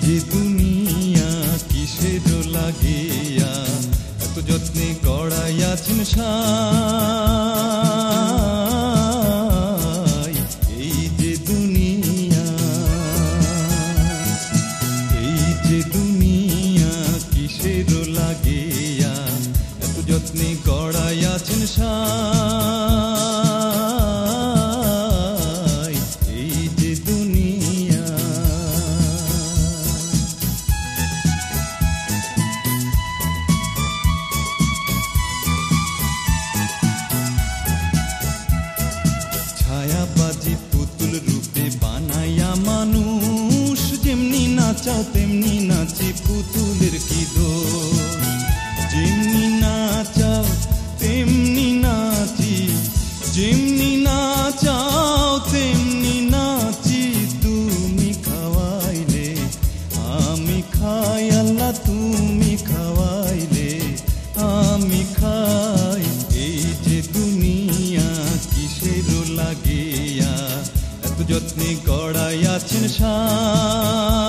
যে দুনিয়া কিসের লাগিয়া এত যত্নে গড়াইয়াছেন সাই। এই যে দুনিয়া, এই যে দুনিয়া কিসের লাগিয়া এত যত্নে গড়াইয়াছেন সাই। এই যে দুনিয়া, ছায়াবাজি পুতুল রূপে বানাইয়া মানুষ যেমনি নাচাও তেমনি নাচি, পুতুলের কি দোষ। যেমনি নাচাও তেমনি নাচি, যেমনি নাচাও তেমনি নাচি। তুমি খাওয়াইলে আমি খাই, আল্লাহ তুমি খাওয়াইলে আমি খাই। এই যে দুনিয়া কিসের লাগিয়া এত যত্নে গড়াইয়াছেন সাই।